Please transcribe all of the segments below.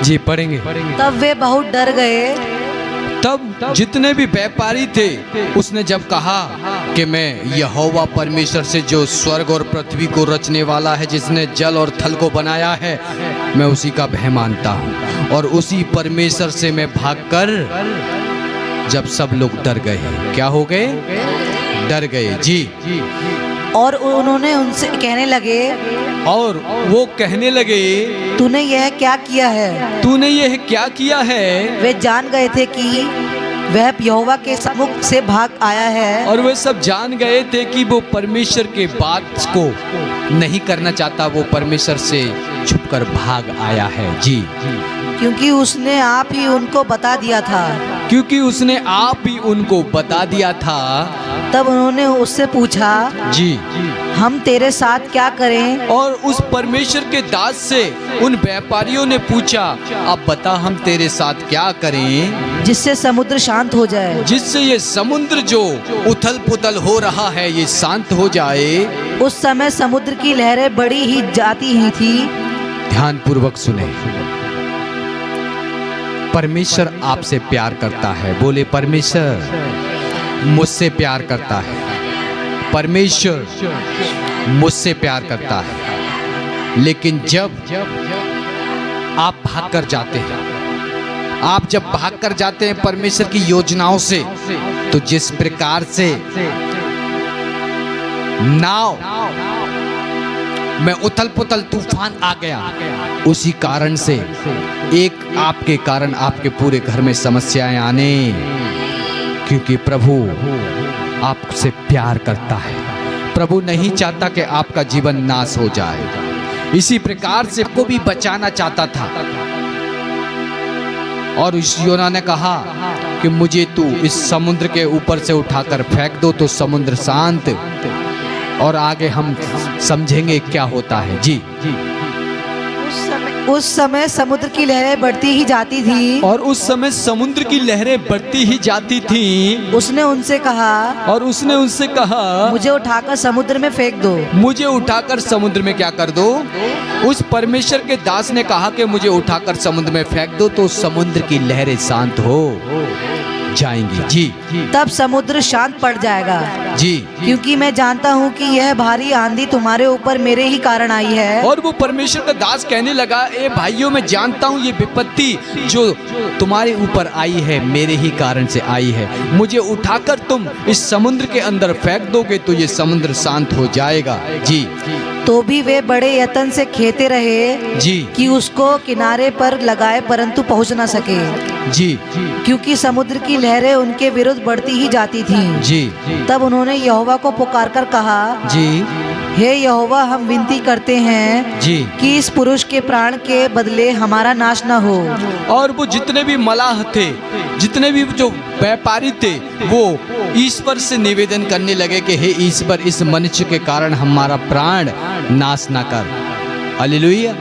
जी पढ़ेंगे। तब वे बहुत डर गए। तब जितने भी व्यापारी थे, उसने जब कहा कि मैं यहोवा परमेश्वर से, जो स्वर्ग और पृथ्वी को रचने वाला है, जिसने जल और थल को बनाया है, मैं उसी का भय मानता हूँ, और उसी परमेश्वर से मैं भागकर, जब सब लोग डर गए, क्या हो गए? डर गए। जी। और उन्होंने उनसे कहने लगे, और वो कहने लगे, तूने यह क्या किया है? तूने यह क्या किया है? वे जान गए थे कि वह यहोवा के सम्मुख से भाग आया है। और वे सब जान गए थे कि वो परमेश्वर के बात को नहीं करना चाहता, वो परमेश्वर से छुपकर भाग आया है। जी। क्योंकि उसने आप ही उनको बता दिया था। क्योंकि उसने आप ही उनको बता दिया था। तब उन्होंने उससे पूछा, जी। हम तेरे साथ क्या करें? और उस परमेश्वर के दास से उन व्यापारियों ने पूछा, अब बता हम तेरे साथ क्या करें जिससे समुद्र शांत हो जाए। जिससे ये समुद्र जो उथल पुथल हो रहा है ये शांत हो जाए। उस समय समुद्र की लहरें बड़ी ही जाती ही थी। ध्यान पूर्वक सुने। परमेश्वर आपसे प्यार करता है। बोले, परमेश्वर मुझसे प्यार करता है। परमेश्वर मुझसे प्यार करता है। लेकिन जब आप भाग कर जाते हैं, आप जब भाग कर जाते हैं परमेश्वर की योजनाओं से, तो जिस प्रकार से नाव में उथल पुथल तूफान आ गया, उसी कारण से एक आपके कारण आपके पूरे घर में समस्याएं आने, क्योंकि प्रभु आपसे प्यार करता है। प्रभु नहीं चाहता कि आपका जीवन नाश हो जाए। इसी प्रकार से को भी बचाना चाहता था। और उस योना ने कहा कि मुझे तू इस समुद्र के ऊपर से उठाकर फेंक दो, तो समुद्र शांत। और आगे हम समझेंगे क्या होता है। जी। उस समय समुद्र की लहरें बढ़ती ही जाती थी। और उस समय समुद्र की लहरें बढ़ती ही जाती थीं। उसने उनसे कहा, और उसने उनसे कहा, मुझे उठाकर समुद्र में फेंक दो। मुझे उठाकर समुद्र में क्या कर दो? उस परमेश्वर के दास ने कहा कि मुझे उठाकर समुद्र में फेंक दो, तो समुद्र की लहरें शांत हो जाएंगी। जी। तब समुद्र शांत पड़ जाएगा। जी। क्योंकि मैं जानता हूँ कि यह भारी आंधी तुम्हारे ऊपर मेरे ही कारण आई है। और वो परमेश्वर का दास कहने लगा, ए भाइयों, मैं जानता हूँ ये विपत्ति जो तुम्हारे ऊपर आई है मेरे ही कारण से आई है। मुझे उठाकर तुम इस समुद्र के अंदर फेंक दोगे तो ये समुद्र शांत हो जाएगा। जी। तो भी वे बड़े यत्न से खेते रहे जी कि उसको किनारे पर लगाए, परंतु पहुंच न सके। जी क्योंकि समुद्र की लहरें उनके विरुद्ध बढ़ती ही जाती थीं। जी तब उन्होंने यहोवा को पुकारकर कहा, जी हे यहोवा, हम विनती करते हैं जी कि इस पुरुष के प्राण के बदले हमारा नाश न हो। और वो जितने भी मलाह थे, जितने भी जो व्यापारी थे, वो ईश्वर से निवेदन करने लगे कि हे ईश्वर, इस मनुष्य के कारण हमारा प्राण नाश ना कर। हालेलुया।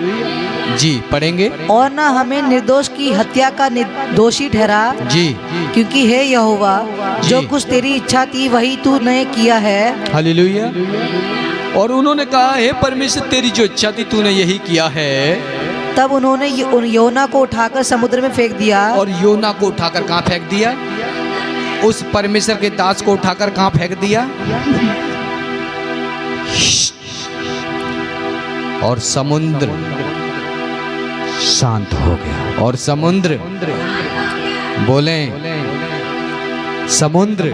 जी पढ़ेंगे। और न हमें निर्दोष की हत्या का दोषी ठहरा। जी क्योंकि हे यहोवा, जो कुछ तेरी इच्छा थी वही तूने किया है। हालेलुया। और उन्होंने कहा, हे परमेश्वर, तेरी जो इच्छा थी तूने यही किया है। तब उन्होंने योना को उठाकर समुद्र में फेंक दिया। और योना को उठाकर कहाँ फेंक दिया? उस परमेश्वर के दास को उठाकर कहाँ फेंक दिया? और समुद्र शांत हो गया। और समुद्र, बोले, समुद्र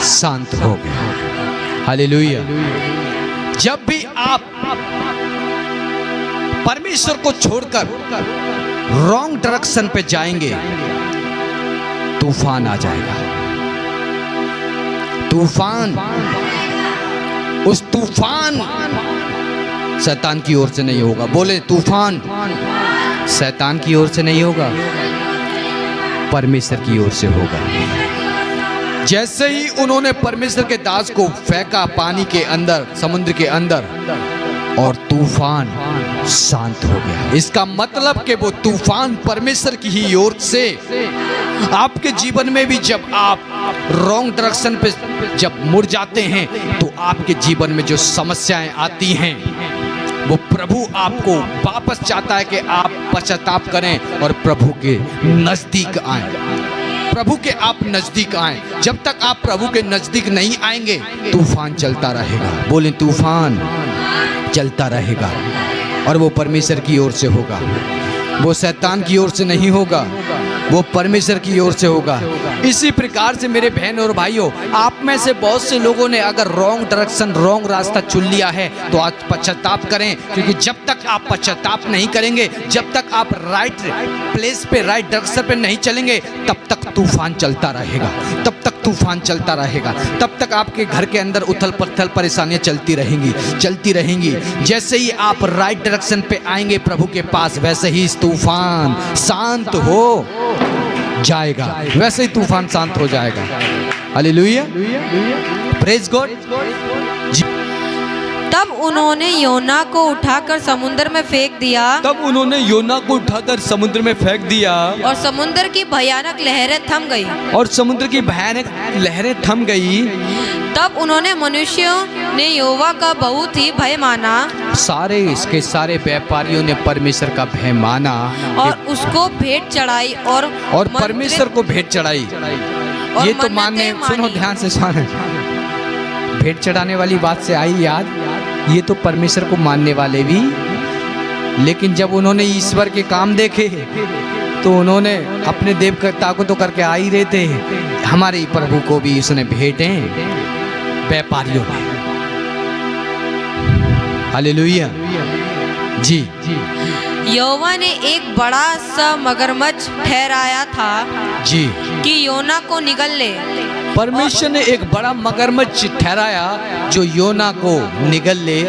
शांत हो गया। हालेलुया। जब भी आप परमेश्वर को छोड़कर रॉन्ग डायरेक्शन पे जाएंगे, तूफान आ जाएगा। तूफान, उस तूफान शैतान की ओर से नहीं होगा। बोले, तूफान शैतान की ओर से नहीं होगा, परमेश्वर की ओर से होगा। जैसे ही उन्होंने परमेश्वर के दास को फेंका पानी के अंदर, समुद्र के अंदर, और तूफान शांत हो गया। इसका मतलब कि वो तूफान परमेश्वर की ही ओर से आपके जीवन में भी, जब आप रॉन्ग डायरेक्शन पे जब मुड़ जाते हैं, तो आपके जीवन में जो समस्याएं आती हैं वो प्रभु आपको वापस चाहता है कि आप पश्चाताप करें और प्रभु के नजदीक आए, प्रभु के आप नजदीक आए। जब तक आप प्रभु के नजदीक नहीं आएंगे तूफान चलता रहेगा। बोले तूफान चलता रहेगा, और वो परमेश्वर की ओर से होगा, वो शैतान की ओर से नहीं होगा, वो परमेश्वर की ओर से होगा। इसी प्रकार से मेरे बहन और भाइयों, आप में से बहुत से लोगों ने अगर रॉन्ग डायरेक्शन, रॉन्ग रास्ता चुन लिया है तो आज पश्चाताप करें, क्योंकि जब तक आप पश्चाताप नहीं करेंगे, जब तक आप राइट प्लेस पे, राइट डायरेक्शन पे नहीं चलेंगे, तब तक तूफान चलता रहेगा, तब तक तूफान चलता रहेगा, तब तक आपके घर के अंदर उथल पुथल परेशानियां चलती रहेंगी, चलती रहेंगी। जैसे ही आप राइट डायरेक्शन पे आएंगे प्रभु के पास, वैसे ही तूफान शांत हो जाएगा, वैसे ही तूफान शांत हो जाएगा। Hallelujah, praise God. तब उन्होंने योना को उठाकर समुद्र में फेंक दिया, तब उन्होंने योना को उठाकर समुद्र में फेंक दिया, और समुद्र की भयानक लहरें थम गई, और समुद्र की भयानक लहरें थम गई। तब उन्होंने मनुष्यों ने यहोवा का बहुत ही भय माना, सारे इसके सारे व्यापारियों ने परमेश्वर का भय माना और उसको भेंट चढ़ाई और परमेश्वर को भेंट चढ़ाई। ये तो मानने, सुनो ध्यान से सुनो, भेंट चढ़ाने वाली बात से आई याद, ये तो परमेश्वर को मानने वाले भी, लेकिन जब उन्होंने ईश्वर के काम देखे तो उन्होंने अपने देवता को तो करके आ ही रहे थे, हमारे प्रभु को भी उसने भेंटे व्यापारियों ने। हालेलुया जी। यहोवा ने एक बड़ा सा मगरमच्छ ठहराया था जी कि योना को निगल ले। परमेश्वर ने एक बड़ा मगरमच्छ ठहराया जो योना को निगल ले,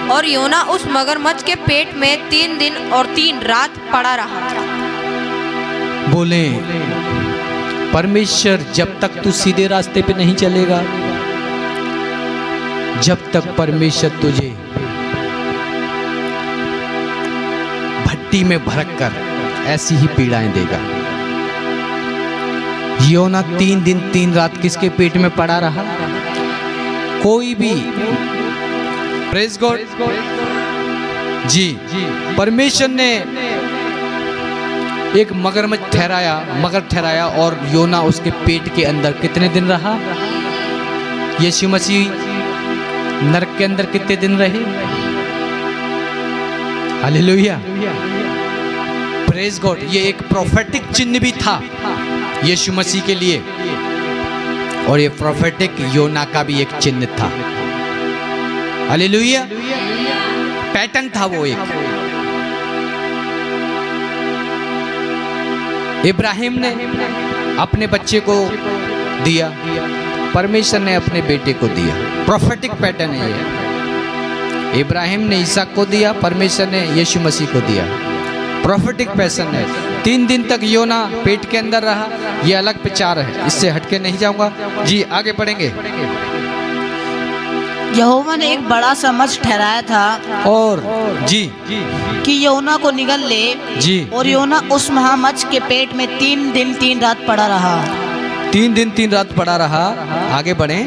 और योना उस मगरमच्छ के पेट में 3 दिन और 3 रात पड़ा रहा। बोले परमेश्वर, जब तक तू सीधे रास्ते पे नहीं चलेगा, जब तक परमेश्वर तुझे भट्टी में भरक कर ऐसी ही पीड़ाएं देगा। योना 3 दिन 3 रात किसके पेट में पड़ा रहा? कोई भी, प्रेज गॉड जी। परमेश्वर ने एक मगरमच्छ ठहराया, मगर ठहराया, और योना उसके पेट के अंदर कितने दिन रहा? यीशु मसीह नरक के अंदर कितने दिन रहे? Hallelujah, praise God. ये एक प्रोफेटिक चिन्ह भी था यीशु मसीह के लिए, और ये प्रोफेटिक योना का भी एक चिन्ह था। हालेलुया, पैटर्न था वो एक। इब्राहिम ने अपने बच्चे को दिया, परमेश्वर ने अपने बेटे को दिया। प्रोफेटिक पैटर्न है ये। इब्राहिम ने इसहाक को दिया, परमेश्वर ने यीशु मसीह को दिया। प्रोफेटिक पैटर्न है। 3 दिन तक योना पेट के अंदर रहा, ये अलग विचार है, इससे हटके नहीं जाऊंगा जी। आगे बढ़ेंगे। यहोवा ने एक बड़ा सा मच्छ ठहराया था और जी कि योना को निगल ले जी, और योना उस महामच्छ के पेट में 3 दिन 3 रात पड़ा रहा। 3 दिन 3 रात पड़ा रहा। आगे बढ़े।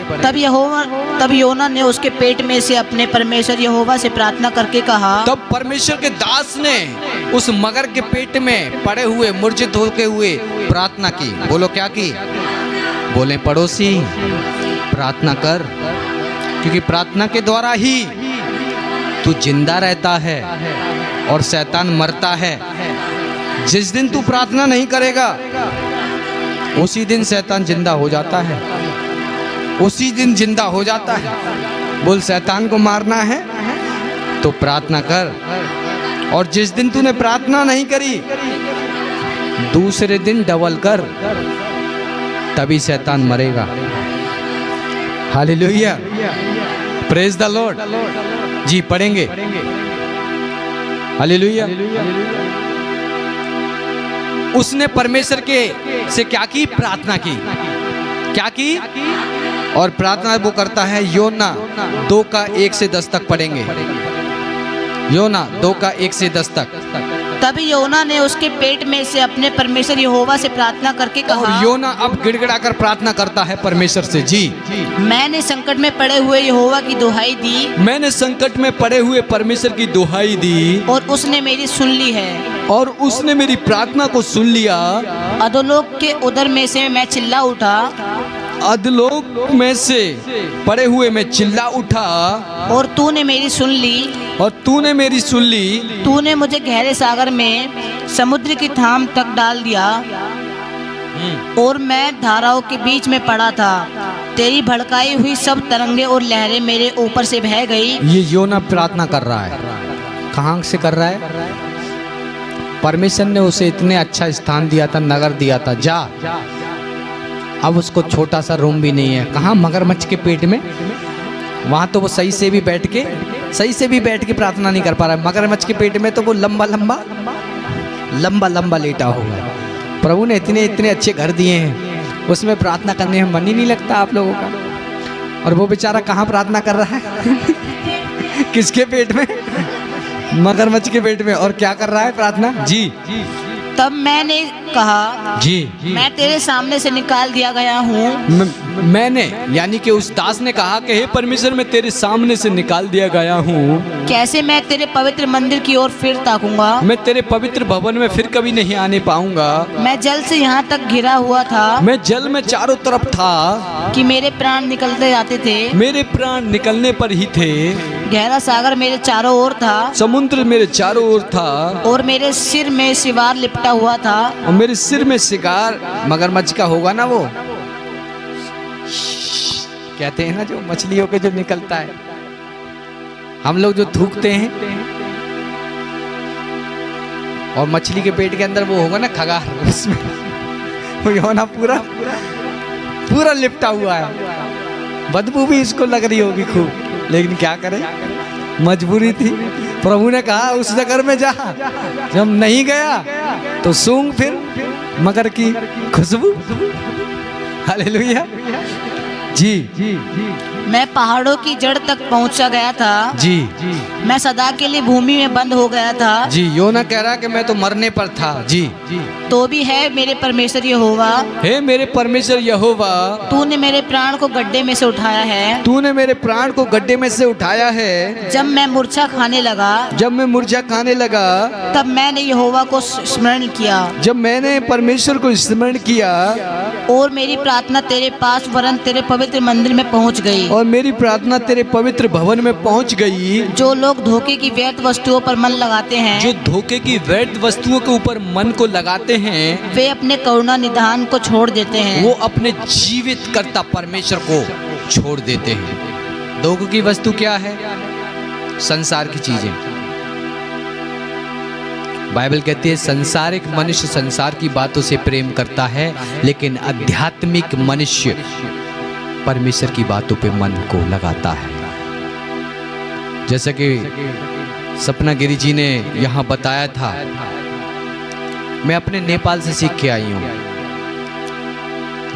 तब योना ने उसके पेट में से अपने परमेश्वर यहोवा से प्रार्थना करके कहा। तब परमेश्वर के दास ने उस मगर के पेट में पड़े हुए, मूर्छित होके हुए प्रार्थना की। बोलो क्या की? बोले पड़ोसी प्रार्थना कर, क्योंकि प्रार्थना के द्वारा ही तू जिंदा रहता है और शैतान मरता है। जिस दिन तू प्रार्थना नहीं करेगा उसी दिन शैतान जिंदा हो जाता है, उसी दिन जिंदा हो जाता है। बोल, शैतान को मारना है तो प्रार्थना कर, और जिस दिन तूने प्रार्थना नहीं करी दूसरे दिन डबल कर, तभी शैतान मरेगा। हालेलुया, प्रेज द लॉर्ड जी। पढ़ेंगे। हालेलुया। उसने परमेश्वर के से क्या की? प्रार्थना की। क्या की? और प्रार्थना वो करता है। योना 2 का 1 से 10 तक पढ़ेंगे। योना 2 का 1 से 10 तक। तब योना ने उसके पेट में से अपने परमेश्वर यहोवा से प्रार्थना करके और कहा, योना अब गिड़गिड़ा कर प्रार्थना करता है परमेश्वर से। जी, मैंने संकट में पड़े हुए यहोवा की दुहाई दी मैंने संकट में पड़े हुए परमेश्वर की दुहाई दी और उसने मेरी सुन ली है। और उसने मेरी प्रार्थना को सुन लिया। अधोलोक के उदर में से मैं चिल्ला उठा अधलोक में से पड़े हुए मैं चिल्ला उठा और तूने मेरी सुन ली। और तूने मेरी सुन ली। तूने मुझे गहरे सागर में समुद्र की थाम तक डाल दिया और मैं धाराओं के बीच में पड़ा था। तेरी भड़काई हुई सब तरंगे और लहरें मेरे ऊपर से बह गई। ये योना प्रार्थना कर रहा है। कहाँ से कर रहा है? परमेश्वर ने उसे इतने अच्छा स्थान दिया था, नगर दिया था, जा। अब उसको छोटा सा रूम भी नहीं है। कहाँ? मगरमच्छ के पेट में। वहाँ तो वो सही से भी बैठ के प्रार्थना नहीं कर पा रहा है। मगरमच्छ के पेट में तो वो लंबा लंबा लेटा होगा। प्रभु ने इतने अच्छे घर दिए हैं, उसमें प्रार्थना करने में मन ही नहीं लगता आप लोगों का। और वो बेचारा कहाँ प्रार्थना कर रहा है? किसके पेट में? मगरमच्छ के पेट में। और क्या कर रहा है प्रार्थना? जी, तब मैंने कहा, जी, मैं तेरे सामने से निकाल दिया गया हूँ। मैंने यानी कि उस दास ने कहा कि हे परमेश्वर, मैं तेरे सामने से निकाल दिया गया हूँ। कैसे मैं तेरे पवित्र मंदिर की ओर फिर ताकूंगा? मैं तेरे पवित्र भवन में फिर कभी नहीं आने पाऊंगा। मैं जल से यहाँ तक घिरा हुआ था मैं जल में चारों तरफ था कि मेरे प्राण निकलते जाते थे। मेरे प्राण निकलने पर ही थे। गहरा सागर मेरे चारों ओर था समुद्र मेरे चारों ओर था और मेरे सिर में सिवार लिपटा हुआ था। और मेरे सिर में शिकार मगरमच्छ का होगा ना, वो कहते हैं ना जो मछलियों के जो निकलता है, हम लोग जो थूकते हैं, और मछली के पेट के अंदर वो होगा ना खगार, उसमें वो होना पूरा लिपटा हुआ है। बदबू भी इसको लग रही होगी खूब, लेकिन क्या करें, मजबूरी थी। प्रभु ने कहा उस नगर में जा। जब नहीं गया तो सूंघ फिर मगर की खुशबू। हालेलुया। जी, मैं पहाड़ों की जड़ तक पहुंचा गया था। जी, मैं सदा के लिए भूमि में बंद हो गया था। जी। योना कह रहा कि मैं तो मरने पर था। जी, तो भी है मेरे परमेश्वर यहोवा, हे मेरे परमेश्वर यहोवा, तूने मेरे प्राण को गड्ढे में से उठाया है। तूने मेरे प्राण को गड्ढे में से उठाया है। जब मैं मूर्छा खाने लगा, जब मैं मुरझा खाने लगा, तब मैंने यहोवा को स्मरण किया जब मैंने परमेश्वर को स्मरण किया, और मेरी प्रार्थना तेरे पास वरन तेरे पवित्र मंदिर में पहुंच गई। और मेरी प्रार्थना तेरे पवित्र भवन में पहुंच गई। जो लोग धोखे की व्यर्थ वस्तुओं पर मन लगाते हैं, जो धोखे की व्यर्थ वस्तुओं के ऊपर मन को लगाते हैं, वे अपने करुणा निधान को छोड़ देते हैं। वो अपने जीवित कर्ता परमेश्वर को छोड़ देते हैं। धोखे की वस्तु क्या है? संसार की चीजें। बाइबल कहती है संसारिक मनुष्य संसार की बातों से प्रेम करता है, लेकिन आध्यात्मिक मनुष्य परमेश्वर की बातों पे मन को लगाता है। जैसा कि सपना गिरी जी ने यहाँ बताया था, मैं अपने नेपाल से सीख के आई हूँ।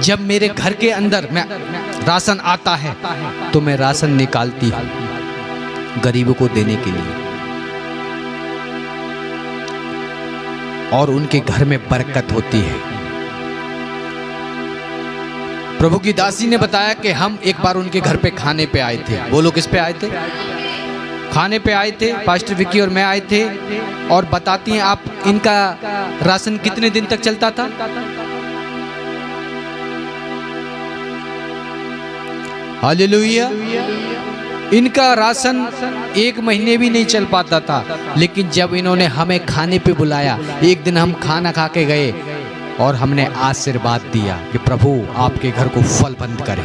जब मेरे घर के अंदर में राशन आता है तो मैं राशन निकालती हूँ गरीबों को देने के लिए, और उनके घर में बरकत होती है। प्रभु की दासी ने बताया कि हम एक बार उनके घर पे खाने पे आए थे। वो लोग किस पे आए थे? खाने पे आए थे। पास्टर विक्की और मैं आए थे। और बताती हैं आप, इनका राशन कितने दिन तक चलता था? हालेलुया। इनका राशन 1 महीने भी नहीं चल पाता था, लेकिन जब इन्होंने हमें खाने पे बुलाया, एक दिन हम खाना खा के गए और हमने आशीर्वाद दिया कि प्रभु आपके घर को फलबंद करें।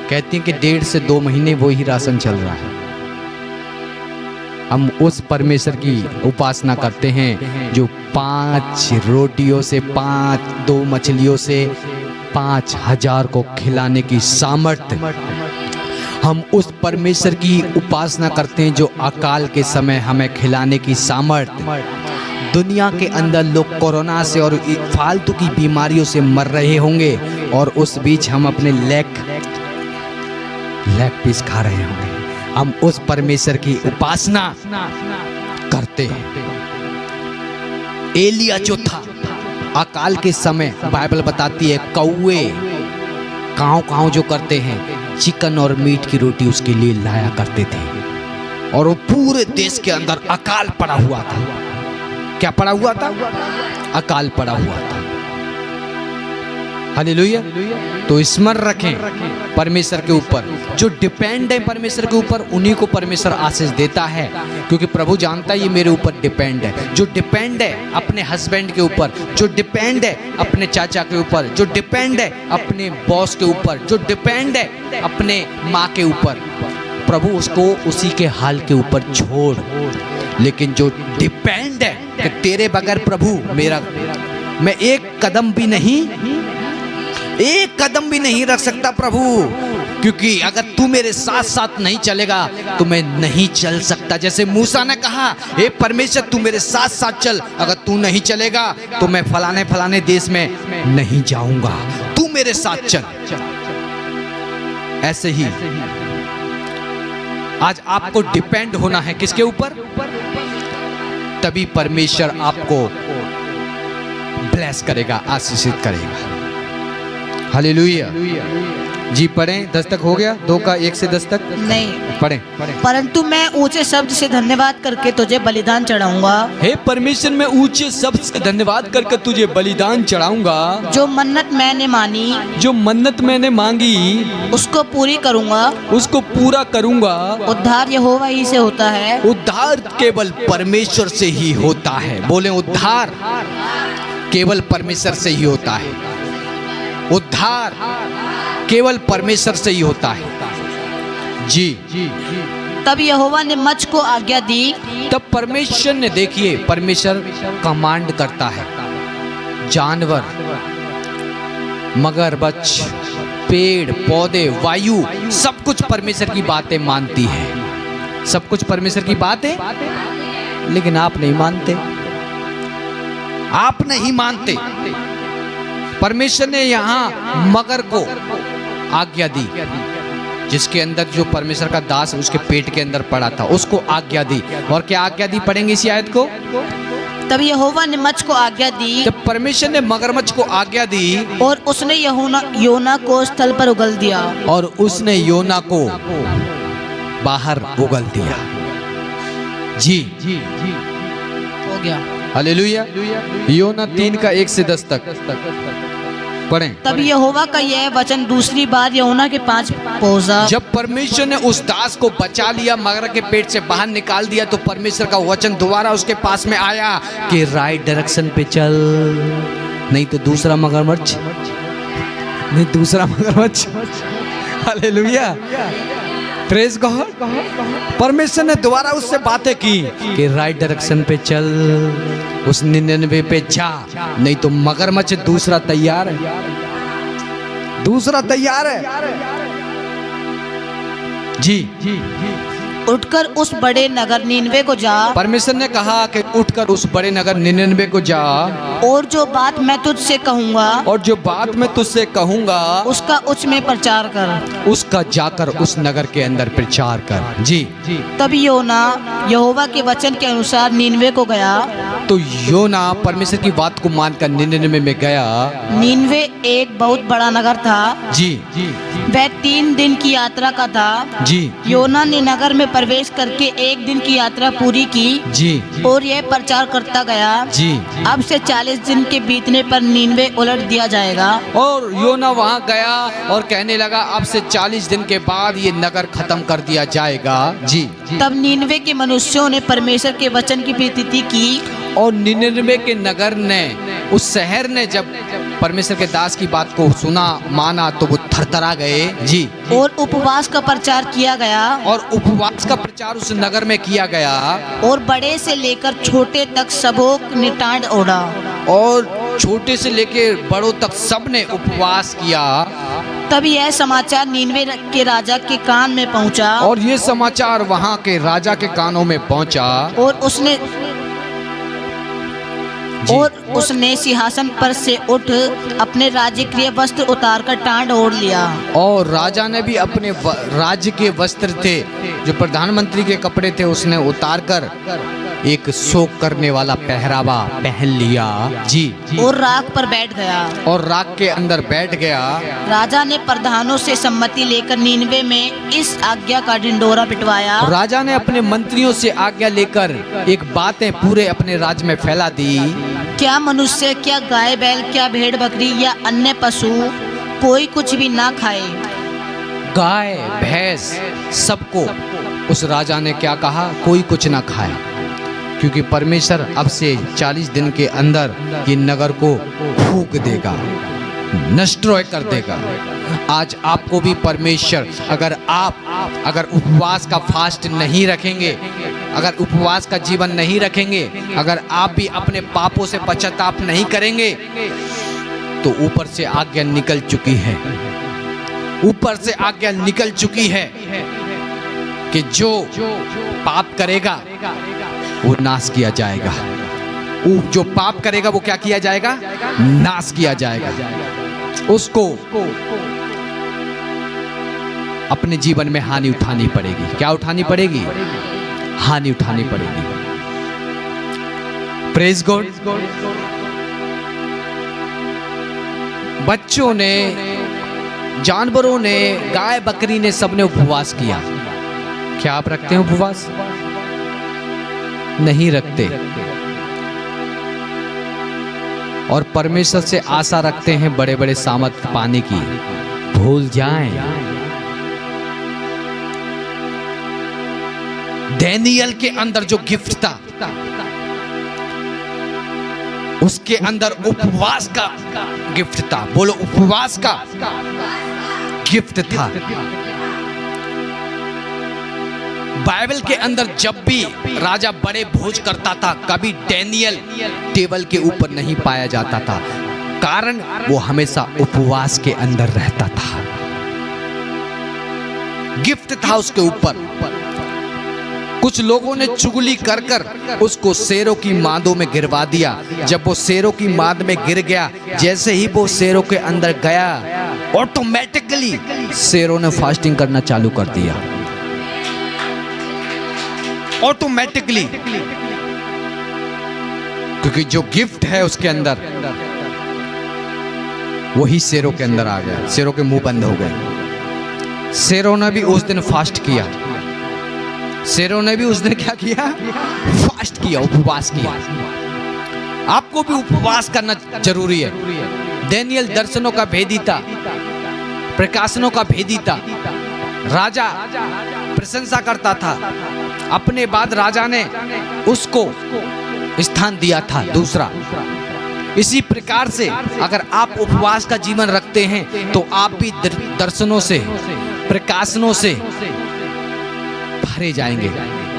कहती हैं कि 1.5 से 2 महीने वो ही राशन चल रहा है। हम उस परमेश्वर की उपासना करते हैं जो 5 रोटियों से 2 मछलियों से 5,000 को खिलाने की सामर्थ्य। हम उस परमेश्वर की उपासना करते हैं जो अकाल के समय हमें खिलाने की सामर्थ्य। दुनिया के अंदर लोग कोरोना से और फालतू की बीमारियों से मर रहे होंगे, और उस बीच हम अपने लेग पीस खा रहे होंगे। हम उस परमेश्वर की उपासना करते हैं। एलिया जो था, अकाल के समय बाइबल बताती है कौवे काव काव जो करते हैं, चिकन और मीट की रोटी उसके लिए लाया करते थे। और वो पूरे देश के अंदर अकाल पड़ा हुआ था। क्या पड़ा हुआ था? अकाल पड़ा हुआ था। हालेलुया। तो स्मरण रखें, परमेश्वर के ऊपर जो डिपेंड है, परमेश्वर के ऊपर, उन्हीं को परमेश्वर आशीष देता है। क्योंकि प्रभु जानता है ये मेरे ऊपर डिपेंड है। जो डिपेंड है अपने हस्बैंड के ऊपर, जो डिपेंड है अपने चाचा के ऊपर, जो डिपेंड है अपने बॉस के ऊपर, जो डिपेंड है अपने माँ के ऊपर, प्रभु उसको उसी के हाल के ऊपर छोड़। लेकिन जो डिपेंड है कि तेरे बगैर प्रभु मैं एक कदम भी नहीं रख सकता प्रभु, क्योंकि अगर तू मेरे साथ साथ नहीं चलेगा तो मैं नहीं चल सकता। जैसे मूसा ने कहा, हे परमेश्वर तू मेरे साथ साथ चल, अगर तू नहीं चलेगा तो मैं फलाने फलाने देश में नहीं जाऊंगा, तू मेरे साथ चल। ऐसे ही आज आपको डिपेंड होना है किसके ऊपर? तभी परमेश्वर आपको ब्लेस करेगा, आशीषित करेगा। हालेलुया। जी पढ़ें। 10 तक हो गया? 2 का 1 से 10 तक नहीं पढ़ें। परंतु मैं ऊंचे शब्द से धन्यवाद करके तुझे बलिदान चढ़ाऊंगा। हे परमेश्वर मैं ऊंचे शब्द से धन्यवाद करके तुझे बलिदान चढ़ाऊंगा। जो मन्नत मैंने मानी, जो मन्नत मैंने मांगी, उसको पूरी करूंगा। उसको पूरा करूंगा। उद्धार यहोवा ही से होता है। उद्धार केवल परमेश्वर से ही होता है। बोले उद्धार केवल परमेश्वर से ही होता है। उद्धार केवल परमेश्वर से ही होता है। जी। तब यहोवा ने मछ को आज्ञा दी। तब परमेश्वर ने, देखिए परमेश्वर कमांड करता है। जानवर, मगरमच्छ, पेड़ पौधे, वायु, सब कुछ परमेश्वर की बातें मानती है। सब कुछ परमेश्वर की बात है, लेकिन आप नहीं मानते। आप नहीं मानते। परमेश्वर ने यहाँ मगर को आज्ञा दी, जिसके अंदर जो परमेश्वर का दास उसके पेट के अंदर पड़ा था, उसको आज्ञा दी। और क्या आज्ञा दी? पढ़ेंगे इसी आयत को। तब यहोवा ने मछ को आज्ञा दी। जब परमेश्वर ने मगरमच्छ को आज्ञा दी, और उसने योना को स्थल पर उगल दिया। और उसने योना को बाहर उगल दिया। जी हो गया। हालेलुया। योना 3 का 1 से 10 तक पढ़ें। तब यहोवा का यह वचन दूसरी बार योना के पास पहुंचा। जब परमेश्वर ने उस दास को बचा लिया, मगर के पेट से बाहर निकाल दिया, तो परमेश्वर का वचन दोबारा उसके पास में आया कि राइट डायरेक्शन पे चल, नहीं तो दूसरा मगरमच्छ, नहीं दूसरा मगरमच्छ। हालेलुया। Praise God. परमेश्वर ने दोबारा उससे बातें की कि राइट डायरेक्शन पे चल, उस 99 पे जा, नहीं तो मगरमच्छ दूसरा तैयार है, दूसरा तैयार है। जी। उठकर उस बड़े नगर नीनवे को जा। परमेश्वर ने कहा कि उठकर उस बड़े नगर निनवे को जा, और जो बात मैं तुझसे कहूँगा, और जो बात मैं तुझसे कहूँगा उसका उस में प्रचार कर। उसका जाकर उस नगर के अंदर प्रचार कर। जी। तब योना यहोवा के वचन के अनुसार नीनवे को गया। तो योना परमेश्वर की बात को मानकर निनवे में गया। नीनवे एक बहुत बड़ा नगर था। जी। वह 3 दिन की यात्रा का था। जी। योना ने नगर में प्रवेश करके 1 दिन की यात्रा पूरी की। जी। और यह प्रचार करता गया। जी। अब से 40 दिन के बीतने पर नीनवे उलट दिया जाएगा। और योना वहां गया और कहने लगा अब से 40 दिन के बाद ये नगर खत्म कर दिया जाएगा। जी। तब नीनवे के मनुष्यों ने परमेश्वर के वचन की प्रीति की। और निनवे के नगर ने, उस शहर ने जब परमेश्वर के दास की बात को सुना, माना, तो वो थरथरा गए। जी। और उपवास का प्रचार किया गया। और उपवास का प्रचार उस नगर में किया गया। और बड़े से लेकर छोटे तक सबों ने टांड ओढ़ा। और छोटे से लेके बड़ों तक सबने उपवास किया। तब यह समाचार नीनवे के राजा के कान में पहुंचा। और ये समाचार वहां के राजा के कानों में पहुंचा। और उसने सिंहासन पर से उठ अपने राजकीय वस्त्र उतारकर टांड ओढ़ लिया। और राजा ने भी अपने राज्य के वस्त्र थे, जो प्रधानमंत्री के कपड़े थे, उसने उतारकर एक शोक करने वाला पहरावा पहन लिया जी और राख पर बैठ गया। और राख के अंदर बैठ गया। राजा ने प्रधानों से सम्मति लेकर नीनवे में इस आज्ञा का ढिंढोरा पिटवाया। राजा ने अपने मंत्रियों से आज्ञा लेकर एक बातें पूरे अपने राज्य में फैला दी। क्या मनुष्य, क्या गाय बैल, क्या भेड़ बकरी या अन्य पशु कोई कुछ भी ना खाए। गाय भैंस सबको उस राजा ने क्या कहा, कोई कुछ ना खाए, क्योंकि परमेश्वर अब से 40 दिन के अंदर ये नगर को फूंक देगा, नष्ट कर देगा। आज आपको भी परमेश्वर, अगर उपवास का फास्ट नहीं रखेंगे, अगर उपवास का जीवन नहीं रखेंगे, अगर आप भी अपने पापों से पश्चाताप नहीं करेंगे, तो ऊपर से आज्ञा निकल चुकी है, ऊपर से आज्ञा निकल चुकी है कि जो पाप करेगा वो नाश किया जाएगा। वो जो पाप करेगा वो क्या किया जाएगा, नाश किया जाएगा। उसको अपने जीवन में हानि उठानी पड़ेगी। क्या उठानी पड़ेगी, हानि उठानी पड़ेगी। Praise God. बच्चों ने, जानवरों ने, गाय बकरी ने, सबने उपवास किया। क्या आप रखते हैं उपवास? नहीं रखते। और परमेश्वर से आशा रखते हैं बड़े बड़े सामर्थ पाने की, भूल जाएं। डैनियल के अंदर जो गिफ्ट था, उसके अंदर उपवास का गिफ्ट था। बोलो, उपवास का गिफ्ट था। बाइबल के अंदर जब भी राजा बड़े भोज करता था, कभी डैनियल टेबल के ऊपर नहीं पाया जाता था, कारण वो हमेशा उपवास के अंदर रहता था। गिफ्ट था उसके ऊपर। कुछ लोगों ने चुगली कर कर उसको शेरों की मादों में गिरवा दिया। जब वो शेरों की माद में गिर गया, जैसे ही वो शेरों के अंदर गया, ऑटोमेटिकली शेरों ने फास्टिंग करना चालू कर दिया। ऑटोमेटिकली, क्योंकि जो गिफ्ट है उसके अंदर, वही शेरों के अंदर आ गया। शेरों के मुंह बंद हो गए। शेरों ने भी उस दिन फास्ट किया। शेरों ने भी उस दिन क्या किया, फास्ट किया, उपवास किया। आपको भी उपवास करना जरूरी है। डैनियल दर्शनों का भेदी था, प्रकाशनों का भेदी था। राजा प्रशंसा करता था, अपने बाद राजा ने उसको स्थान दिया था दूसरा। इसी प्रकार से अगर आप उपवास का जीवन रखते हैं तो आप भी दर्शनों से, प्रकाशनों से भरे जाएंगे।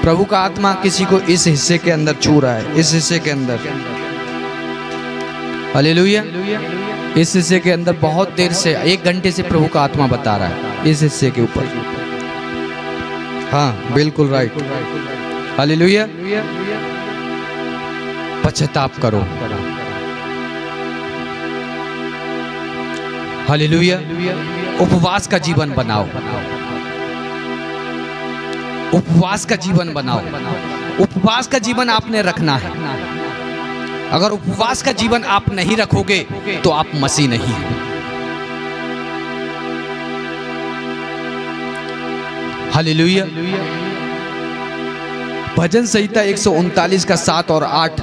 प्रभु का आत्मा किसी को इस हिस्से के अंदर छू रहा है, इस हिस्से के अंदर। हालेलुया। इस हिस्से के अंदर बहुत देर से, 1 घंटे से प्रभु का आत्मा बता रहा है इस हिस्से के ऊपर। हाँ, बिल्कुल राइट। हालेलुया। पश्चाताप करो। हालेलुया। उपवास का जीवन बनाओ। उपवास का जीवन बनाओ। उपवास का जीवन आपने रखना है। अगर उपवास का जीवन आप नहीं रखोगे तो आप मसीह नहीं हैं। हालेलुया। भजन संहिता 139 का 7 और 8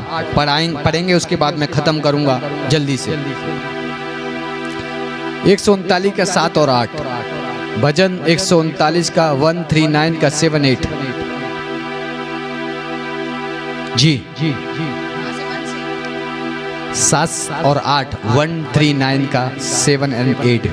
पढ़ेंगे, उसके बाद मैं खत्म करूंगा जल्दी से। 139 का 7 और 8, भजन 139 का 139 का 7 8। जी 7 और 8, 139 का 7 और 8।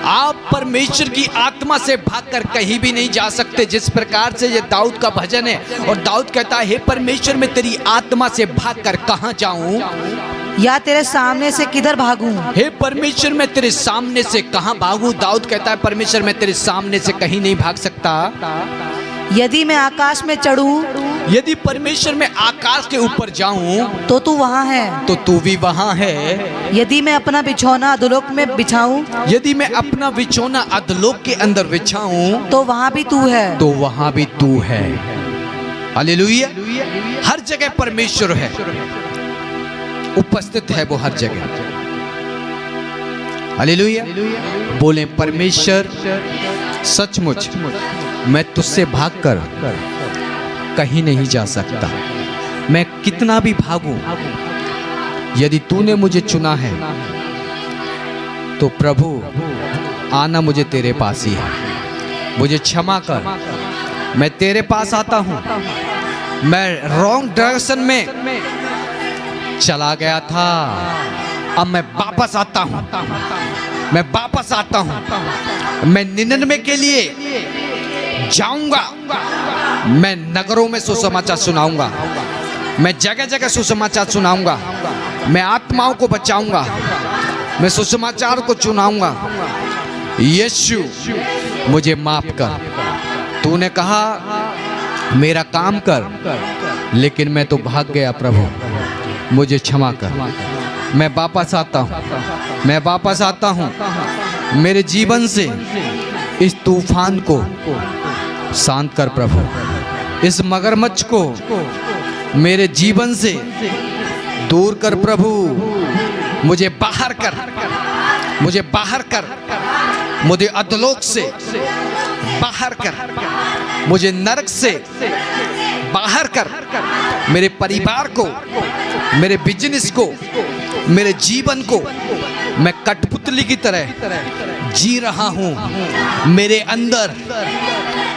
आप परमेश्वर की आत्मा से भागकर कहीं भी नहीं जा सकते। जिस प्रकार से ये दाऊद का भजन है, और दाऊद कहता है, हे परमेश्वर मैं तेरी आत्मा से भागकर कहां जाऊं, या तेरे सामने से किधर भागूं। हे परमेश्वर मैं तेरे सामने से कहां भागूं। दाऊद कहता है, परमेश्वर मैं तेरे सामने से कहीं नहीं भाग सकता। यदि मैं आकाश में चढ़ूं यदि परमेश्वर मैं आकाश के ऊपर जाऊं तो तू वहाँ है। तो तू भी वहां है। यदि मैं अपना बिछौना अधोलोक में बिछाऊं यदि मैं अपना बिछौना अधोलोक के अंदर बिछाऊं तो वहाँ भी तू है। तो वहां भी तू है। हालेलुया। हर जगह परमेश्वर है, उपस्थित है वो हर जगह। हालेलुया। बोले परमेश्वर सचमुच मैं तुझसे भागकर कहीं नहीं जा सकता। मैं कितना भी भागूं, यदि तूने मुझे चुना है तो प्रभु आना मुझे तेरे पास ही है। मुझे क्षमा कर, मैं तेरे पास आता हूं। मैं रॉन्ग डायरेक्शन में चला गया था, अब मैं वापस आता हूं। मैं वापस आता हूं। मैं 99 के लिए जाऊंगा। मैं नगरों में सुसमाचार सुनाऊंगा। मैं जगह जगह सुसमाचार सुनाऊंगा। मैं आत्माओं को बचाऊंगा। मैं सुसमाचार को चुनाऊंगा। यीशु मुझे माफ कर। तूने कहा मेरा काम कर, लेकिन मैं तो भाग गया। प्रभु मुझे क्षमा कर। मैं वापस आता हूँ। मैं वापस आता हूँ। मेरे जीवन से इस तूफान को शांत कर प्रभु। इस मगरमच्छ को मेरे जीवन से दूर कर प्रभु। मुझे बाहर कर, मुझे बाहर कर। मुझे अधोलोक से बाहर कर। मुझे नरक से बाहर कर। मेरे परिवार को, मेरे बिजनेस को, मेरे जीवन को मैं कठपुतली की तरह जी रहा हूं। मेरे अंदर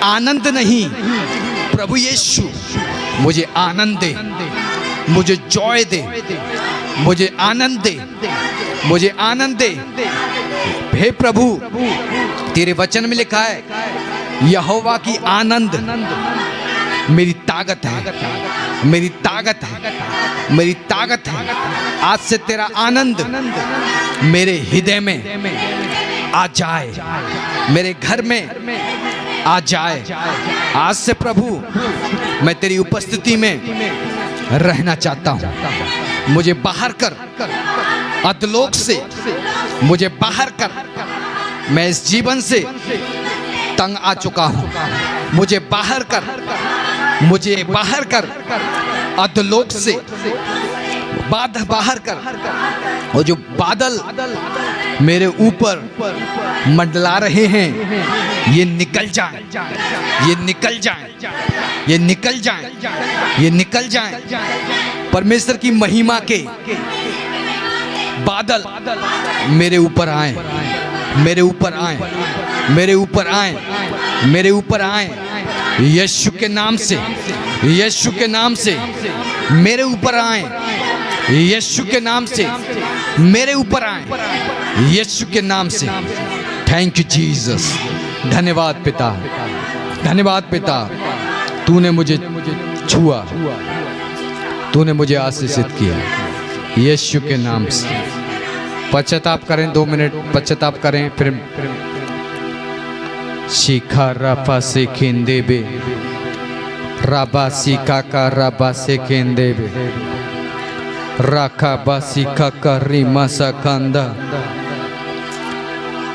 आनंद नहीं। प्रभु यीशु मुझे आनंद दे, मुझे जॉय दे, मुझे आनंद दे, मुझे आनंद दे। हे प्रभु, तेरे वचन में लिखा है यहोवा की आनंद मेरी ताकत है, मेरी ताकत है, मेरी ताकत है। आज से तेरा आनंद मेरे हृदय में आ जाए, मेरे घर में आ जाए। आज से प्रभु मैं तेरी उपस्थिति में रहना चाहता हूँ। मुझे बाहर कर अधोलोक से, मुझे बाहर कर। मैं इस जीवन से तंग आ चुका हूँ। मुझे बाहर कर, मुझे बाहर कर अधोलोक से। बाहर कर। और जो बादल मेरे ऊपर मंडला रहे हैं ये निकल जाए, ये निकल जाए, ये निकल जाए, ये निकल जाए। परमेश्वर की महिमा के बादल मेरे ऊपर आए, मेरे ऊपर आए, मेरे ऊपर आए, मेरे ऊपर आए। यीशु के नाम से, यीशु के नाम से मेरे ऊपर आए। यीशु के नाम से मेरे ऊपर आए। यीशु के नाम से। Thank you Jesus. धन्यवाद पिता, धन्यवाद पिता। तूने मुझे छुआ, तूने मुझे आशीषित किया। यीशु के नाम से पश्चाताप करें। 2 मिनट पश्चाताप करें। फिर शिखा रापा से खेंदेबे, राबा सिका का राबा से खेंदेबे, राखा बासिका का रीमा सा कांदा,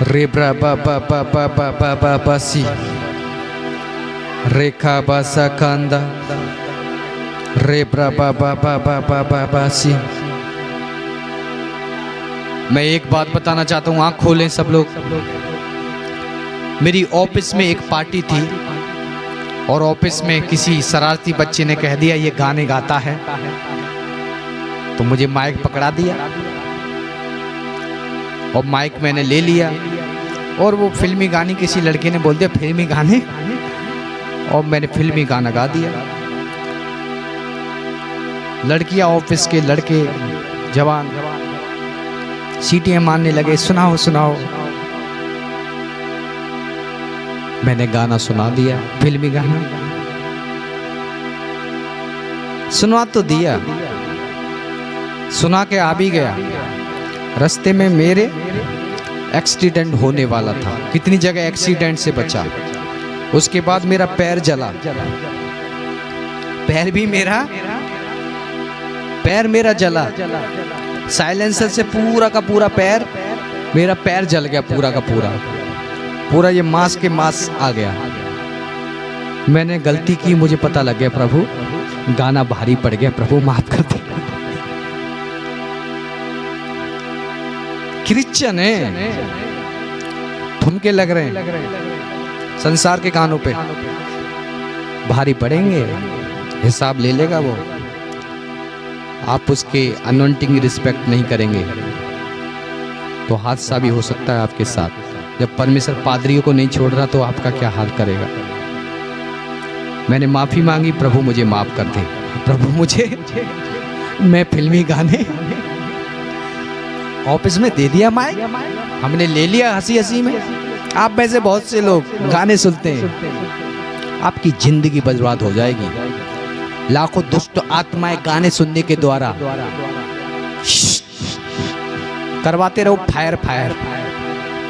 रेब्रा बाबा बाबा बाबा बाबा सी, रेखा बासा कांदा, रेब्रा बाबा बाबा बाबा बासी। मैं एक बात बताना चाहता हूँ, आँख खोलें सब लोग। मेरी ऑफिस में एक पार्टी थी और ऑफिस में किसी शरारती बच्चे ने कह दिया ये गाने गाता है, तो मुझे माइक पकड़ा दिया और माइक मैंने ले लिया और वो फिल्मी गाने किसी लड़के ने बोल दिया फिल्मी गाने, और मैंने फिल्मी गाना गा दिया। लड़कियां ऑफिस के लड़के जवान सीटियां मारने लगे, सुनाओ सुनाओ। मैंने गाना सुना दिया, फिल्मी गाना सुना तो दिया, सुना के आ भी गया। रास्ते में मेरे एक्सीडेंट होने वाला था, कितनी जगह एक्सीडेंट से बचा। उसके बाद मेरा पैर जला, पैर भी मेरा, पैर मेरा जला, साइलेंसर से पूरा का पूरा पैर, मेरा पैर जल गया पूरा का पूरा, पूरा ये मांस के मांस आ गया। मैंने गलती की, मुझे पता लग गया प्रभु, गाना भारी पड़ गया प्रभु, माफ कर दे। क्रिश्चियन है, ठुमके लग रहे हैं संसार के गानों पे, भारी पड़ेंगे, हिसाब ले लेगा वो। आप उसके अनॉइंटिंग रिस्पेक्ट नहीं करेंगे तो हादसा भी हो सकता है आपके साथ। जब परमेश्वर पादरियों को नहीं छोड़ रहा तो आपका क्या हाल करेगा। मैंने माफी मांगी, प्रभु मुझे माफ कर दे, प्रभु मुझे, मैं फिल्मी गाने ऑफिस में दे दिया माइक, हमने ले लिया हंसी हंसी में। आप में से बहुत से लोग गाने सुनते हैं, आपकी जिंदगी बर्बाद हो जाएगी। लाखों दुष्ट आत्माएं गाने सुनने के द्वारा करवाते रहो फायर फायर,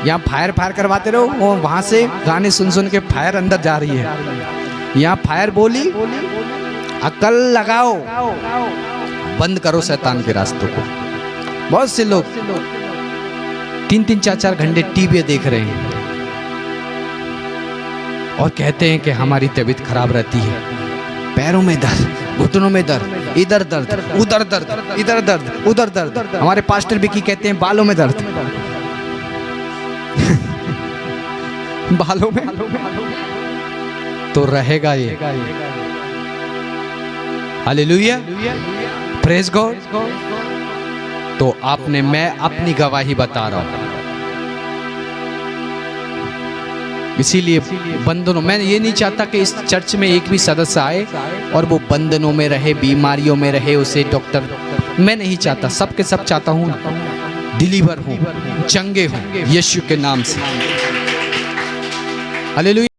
यहाँ फायर फायर करवाते रहो, वो वहां से गाने सुन सुन के फायर अंदर जा रही है। यहाँ फायर बोली, अकल लगाओ, बंद करो शैतान के रास्तों को। बहुत से लोग 3-3, 4-4 घंटे टीवी देख रहे हैं और कहते हैं कि हमारी तबीयत खराब रहती है, पैरों में दर्द, घुटनों में दर्द, इधर दर्द, उधर दर्द, इधर दर्द, उधर दर्द। हमारे पास्टर भी की कहते हैं बालों में दर्द बालों में तो रहेगा ये। Hallelujah, praise God. तो आपने, मैं अपनी गवाही बता रहा हूं, इसीलिए बंधनों, मैं ये नहीं चाहता कि इस चर्च में एक भी सदस्य आए और वो बंधनों में रहे, बीमारियों में रहे, उसे डॉक्टर, मैं नहीं चाहता। सब के सब चाहता हूं डिलीवर हूं, चंगे हूं यीशु के नाम से। हालेलुया।